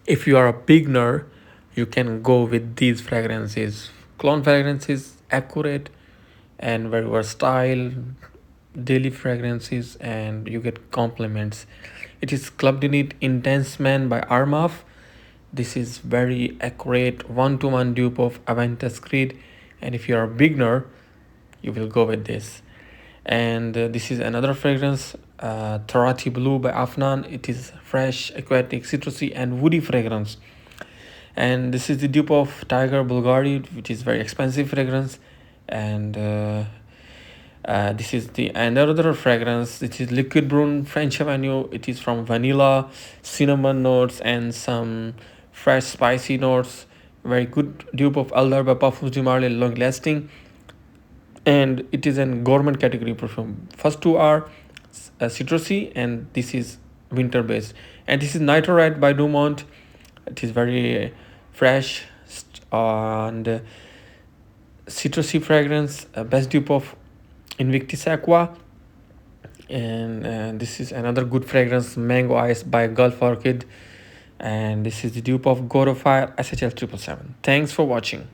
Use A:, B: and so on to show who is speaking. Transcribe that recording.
A: If you are a beginner, you can go with these fragrances. Cologne fragrances, accurate and very versatile daily fragrances, and you get compliments. It is Club de Nuit Intense Man by Armaf. This is very accurate one-to-one dupe of Aventus Creed, and if you are a beginner, you will go with this. And this is another fragrance, Turathi Blue by Afnan. It is fresh, aquatic, citrusy, and woody fragrance. And this is the dupe of Tygar Bvlgari, which is very expensive fragrance. And this is the another fragrance. It is Liquid Brun French Avenue. It is from vanilla, cinnamon notes, and some fresh spicy notes. Very good dupe of Althaïr by Parfums de Marly, long lasting. And it is in gourmet category perfume. First two are citrusy, and this is winter based. And this is Nitro by Dumont. It is very fresh and citrusy fragrance. Best dupe of Invictus Aqua. And this is another good fragrance, Mango Ice by Gulf Orchid. And this is the dupe of Fire SHL 777. Thanks for watching.